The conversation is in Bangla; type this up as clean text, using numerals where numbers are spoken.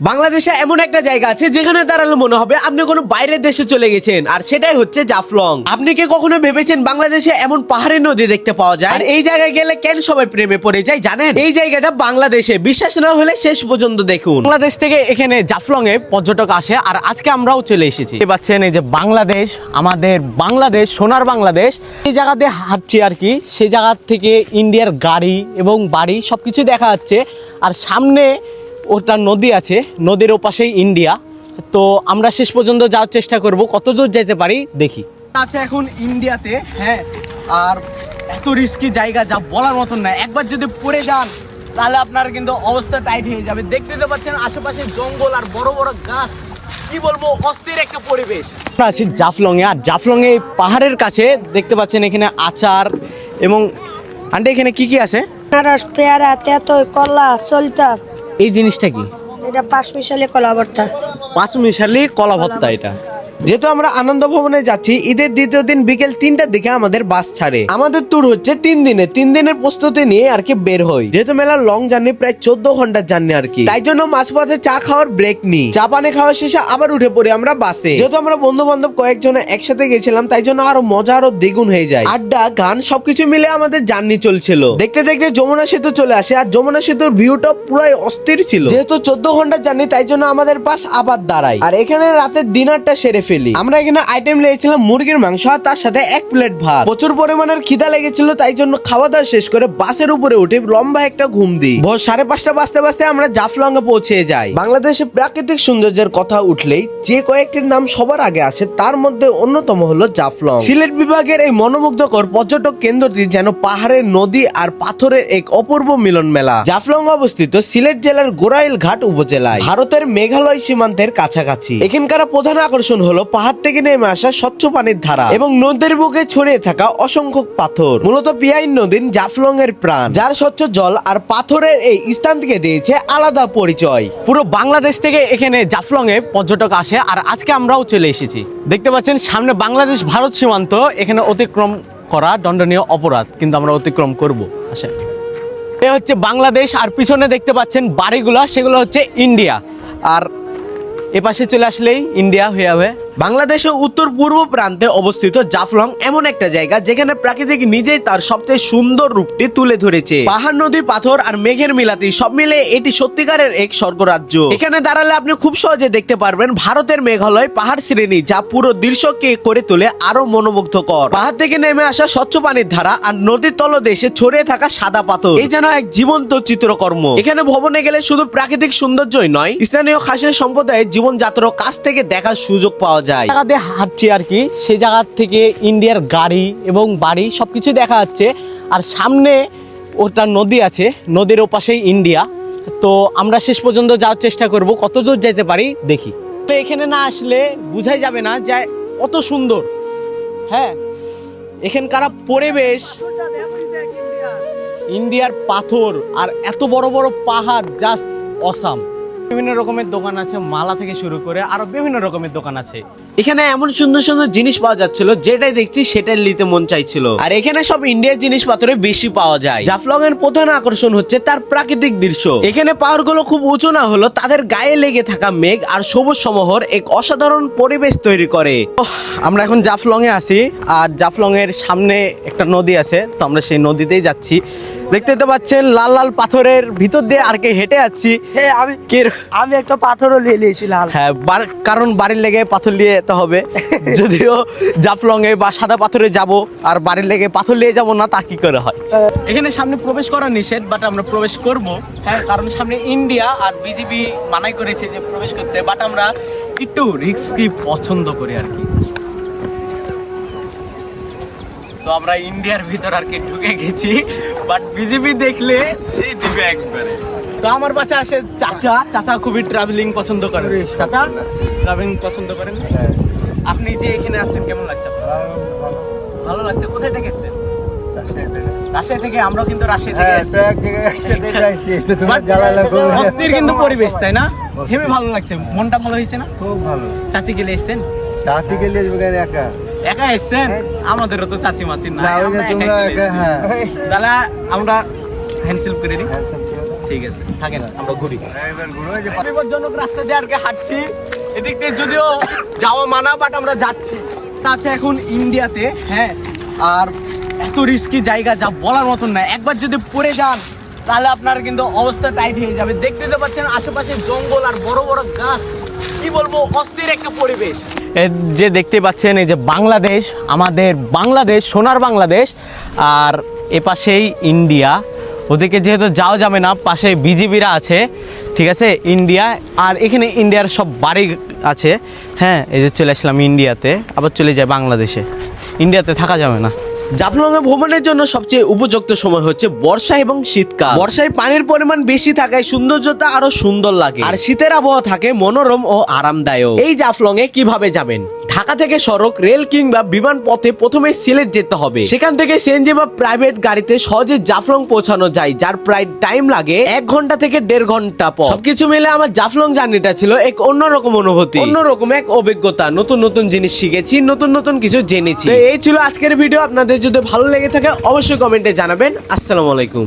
বাংলাদেশে এমন একটা জায়গা আছে যেখানে দাঁড়ালে মনে হবে আপনি কোনো বাইরের দেশে চলে গেছেন, আর সেটাই হচ্ছে জাফলং। আপনি কি কখনো ভেবেছেন বাংলাদেশে এমন পাহাড়ি নদী দেখতে পাওয়া যায়? আর এই জায়গায় গেলে কেন সবাই প্রেমে পড়ে যায় জানেন? এই জায়গাটা বাংলাদেশে, বিশ্বাস না হলে শেষ পর্যন্ত দেখুন। বাংলাদেশ থেকে এখানে জাফলং এ পর্যটক আসে, আর আজকে আমরাও চলে এসেছি। দেখতে পাচ্ছেন এই যে বাংলাদেশ, আমাদের বাংলাদেশ, সোনার বাংলাদেশ। এই জায়গা দিয়ে হাঁটছি আর কি, সেই জায়গা থেকে ইন্ডিয়ার গাড়ি এবং বাড়ি সবকিছু দেখা যাচ্ছে। আর সামনে ওটা নদী আছে, নদীর ওপাশেই ইন্ডিয়া। তো আমরা শেষ পর্যন্ত যাওয়ার চেষ্টা করব, কতদূর যেতে পারি দেখি। আছে এখন ইন্ডিয়াতে, হ্যাঁ, আর এত রিস্কি জায়গা যা বলার মতন না। একবার যদি পড়ে যান তাহলে আপনার কিন্তু অবস্থা টাইট হয়ে যাবে। দেখতে তো পাচ্ছেন আশেপাশে জঙ্গল আর বড় বড় গাছ, কি বলবো, অস্থির একটা পরিবেশ। আমরা আছি জাফলং এ, আর জাফলং এ পাহাড়ের কাছে দেখতে পাচ্ছেন এখানে আচার এবং আন্টি এখানে কি কি আছে? আনারস, পেয়ারা, তেঁতুল, কলা, সলতা। এই জিনিসটা কি? এটা 5 মিশালি কলা ভর্তা। 5 মিশালি কলা ভর্তা। এটা যেহেতু আমরা আনন্দ ভবনে যাচ্ছি, ঈদের দ্বিতীয় দিন বিকেল 3টার দিকে আমাদের বাস ছাড়ে। আমাদের ট্যুর হচ্ছে 3 দিনের প্রস্তুতি নিয়ে আর কি বের হই। যেহেতু মেলার লং জার্নি, প্রায় 14 ঘন্টার জার্নি আর কি, তাই জন্য মাঝপথে চা খাওয়ার ব্রেক নিই। চা পানি খাওয়া শেষে আবার উঠে পড়ি আমরা বাসে। যেহেতু আমরা বন্ধু বান্ধব কয়েকজন একসাথে গেছিলাম, তাই জন্য আরো মজা আরো দ্বিগুণ হয়ে যায়। আড্ডা, গান সবকিছু মিলে আমাদের জার্নি চলছিল। দেখতে দেখতে যমুনা সেতু চলে আসে, আর যমুনা সেতুর ভিউটা পুরাই অস্থির ছিল। যেহেতু 14 ঘন্টার জার্নি, তাই জন্য আমাদের বাস আবার দাঁড়ায়, আর এখানে রাতের ডিনারটা সেরে ফেলি। আমরা এখানে আইটেম নিয়েছিলাম মুরগির মাংস, আর তার সাথে 1 প্লেট ভাত। প্রচুর পরিমাণের খিদা লেগেছিল, তাই জন্য খাওয়া দাওয়া শেষ করে বাসের উপরে উঠে লম্বা একটা ঘুম দিই। ভোর 5:30 বাজতে বাজতে আমরা জাফলং এ পৌঁছে যাই। বাংলাদেশের প্রাকৃতিক সৌন্দর্যের কথা উঠলেই যে কয়েকটির নাম সবার আগে আসে, তার মধ্যে অন্যতম হলো জাফলং। সিলেট বিভাগের এই মনোমুগ্ধকর পর্যটক কেন্দ্রটি যেন পাহাড়ের, নদী আর পাথরের এক অপূর্ব মিলন মেলা। জাফলং অবস্থিত সিলেট জেলার গোরাইল ঘাট উপজেলায়, ভারতের মেঘালয় সীমান্তের কাছাকাছি। এখানকার প্রধান আকর্ষণ হলো পাহাড় থেকে নেমে আসা স্বচ্ছ পানির ধারা এবং নদীর বুকে ছড়িয়ে থাকা অসংখ্য পাথর। মূলত পিয়াইন নদী জাফলং এর প্রাণ, যার স্বচ্ছ জল আর পাথরের এই স্থান থেকে দিয়েছে আলাদা পরিচয়। পুরো বাংলাদেশ থেকে এখানে জাফলং এ পর্যটক আসে, আর আজকে আমরাও চলে এসেছি। দেখতে পাচ্ছেন সামনে বাংলাদেশ ভারত সীমান্ত, এখানে অতিক্রম করা দণ্ডনীয় অপরাধ, কিন্তু আমরা অতিক্রম করব। আসেন, এ হচ্ছে বাংলাদেশ, আর পিছনে দেখতে পাচ্ছেন বাড়িগুলো, সেগুলো হচ্ছে ইন্ডিয়া। আর এপাশে চলে আসলেই ইন্ডিয়া হয়ে যাবে। বাংলাদেশের উত্তর পূর্ব প্রান্তে অবস্থিত জাফলং এমন একটা জায়গা যেখানে প্রাকৃতিক নিজেই তার সবচেয়ে সুন্দর রূপটি তুলে ধরেছে। পাহাড়, নদী, পাথর আর মেঘের মিলাতি সব মিলে এটি সত্যিকারের এক স্বর্গরাজ্য। এখানে দাঁড়ালে আপনি খুব সহজে দেখতে পারবেন ভারতের মেঘালয় পাহাড় শ্রেণী, যা পুরো দৃশ্যকে করে তোলে আরো মনোমুগ্ধকর। পাহাড় থেকে নেমে আসা স্বচ্ছ পানির ধারা আর নদীর তলদেশে ছড়িয়ে থাকা সাদা পাথর, এই যেন এক জীবন্ত চিত্রকর্ম। এখানে ভবনে গেলে শুধু প্রাকৃতিক সৌন্দর্যই নয়, স্থানীয় খাসিয়া সম্প্রদায়ের জীবনযাত্রা কাছ থেকে দেখার সুযোগ পাওয়া যায়। জায়গা দিয়ে হাঁটছি আর কি, সেই জায়গা থেকে ইন্ডিয়ার গাড়ি এবং বাড়ি সবকিছু দেখা যাচ্ছে। আর সামনে ওটা নদী আছে, নদীর ওপাশেই ইন্ডিয়া। তো আমরা শেষ পর্যন্ত যাওয়ার চেষ্টা করব, কতদূর যেতে পারি দেখি। তো এখানে না আসলে বুঝাই যাবে না যে কত সুন্দর। হ্যাঁ, এখানকার পরিবেশ, ইন্ডিয়ার পাথর আর এত বড় বড় পাহাড়, জাস্ট অসাম। বিভিন্ন রকমের দোকান আছে, মালা থেকে শুরু করে আরো বিভিন্ন রকমের দোকান আছে। এখানে এমন সুন্দর সুন্দর জিনিস পাওয়া যাচ্ছিল, যেটাই দেখছি সেটাই নিতে মন চাইছিল। আর এখানে সব ইন্ডিয়ার জিনিসপত্র বেশি পাওয়া যায়। জাফলং এর প্রধান আকর্ষণ হচ্ছে তার প্রাকৃতিক দৃশ্য। এখানে পাহাড়গুলো খুব উঁচু না হলো, তাদের গায়ে লেগে থাকা মেঘ আর সবুজ সমাহার এক অসাধারণ পরিবেশ তৈরি করে। আমরা এখন জাফলং এ আছি, আর জাফলং এর সামনে একটা নদী আছে, তো আমরা সেই নদীতেই যাচ্ছি। দেখতে তো পাচ্ছেন লাল লাল পাথরের ভিতর দিয়ে আর কি হেঁটে যাচ্ছি। আমি একটা পাথরও নিয়ে নিয়েছিলাম। হ্যাঁ, কারণ বাড়ির লেগে পাথর নিয়ে যেতে হবে। যদিও জাফলং এ বা সাদা পাথরে যাব, আর বাড়ির লেগে পাথর নিয়ে যাব না, তা কি করে হয়? এখানে সামনে প্রবেশ করা নিষেধ, বাট আমরা প্রবেশ করব। হ্যাঁ, কারণ সামনে ইন্ডিয়া, আর বিজেপি মানাই করেছে যে প্রবেশ করতে, বাট আমরা একটু রিস্কি পছন্দ করি আর কি। তো আমরা ইন্ডিয়ার ভিতর আর কি ঢুকে গেছি, বাট বিজেপি দেখলে সেই দিবে একবারে। তো আমার পাশে আসে চাচা। চাচা খুবই ট্রাভেলিং পছন্দ করেন। চাচা ট্রাভেলিং পছন্দ করেন? আপনি যে এখানে আসছেন কেমন লাগছে? ভালো লাগছে। কোথায় থেকে এসেছেন? রাজশাহী থেকে। আমরা কিন্তু রাজশাহী থেকে অস্থির কিন্তু পরিবেশ, তাই না? হেবি ভালো লাগছে, মনটা ভালো হয়েছে না? খুব ভালো। চাচি গেলে এসছেন? চাচি গেলে একা একা এসছেন? আমাদেরও তো চাচি মাচি না, তাহলে আমরা হ্যান্ডসেল করে দিই। ঠিক আছে থাকেন আমরা ঘুরি এবার ঘুরো এই যে বিপজ্জনক রাস্তা দিয়ে আর কি হাঁটছি এদিক দিয়ে যদিও যাওয়া মানা বাট আমরা যাচ্ছি আছে এখন ইন্ডিয়াতে হ্যাঁ আর এত রিস্কি জায়গা যা বলার মতন না একবার যদি পড়ে যান তাহলে আপনার কিন্তু অবস্থা টাইট হয়ে যাবে দেখতে তো পাচ্ছেন আশেপাশে জঙ্গল আর বড় বড় গাছ কি বলবো অস্থির একটা পরিবেশ যে দেখতে পাচ্ছেন এই যে বাংলাদেশ আমাদের বাংলাদেশ সোনার বাংলাদেশ আর এপাশেই ইন্ডিয়া ওদিকে যেহেতু যাওয়া যাবে না পাশে বিজিবিরা আছে ঠিক আছে ইন্ডিয়া আর এখানে ইন্ডিয়ার সব বাড়ি আছে হ্যাঁ এই যে চলে আসলাম ইন্ডিয়াতে আবার চলে যায় বাংলাদেশে ইন্ডিয়াতে থাকা যাবে না জাফলংয়ে ভ্রমণের জন্য সবচেয়ে উপযুক্ত সময় হচ্ছে বর্ষা এবং শীতকাল বর্ষায় পানির পরিমাণ বেশি থাকায় সৌন্দর্যতা আরো সুন্দর লাগে আর শীতের আবহাওয়া থাকে মনোরম ও আরামদায়ক এই জাফলংয়ে কিভাবে যাবেন ঢাকা থেকে সড়ক রেল কিংবা বিমান পথে প্রথমে সিলেট যেতে হবে সেখান থেকে সিএনজি বা প্রাইভেট গাড়িতে সহজে জাফলং পৌঁছানো যায় যার প্রায় টাইম লাগে 1 ঘন্টা থেকে 1.5 ঘন্টা পর সবকিছু মিলে আমার জাফলং জার্নিটা ছিল এক অন্যরকম অনুভূতি অন্যরকম এক অভিজ্ঞতা নতুন নতুন জিনিস শিখেছি নতুন নতুন কিছু জেনেছি তো এই ছিল আজকের ভিডিও আপনাদের যদি ভালো লেগে থাকে অবশ্যই কমেন্টে জানাবেন আসসালামু আলাইকুম।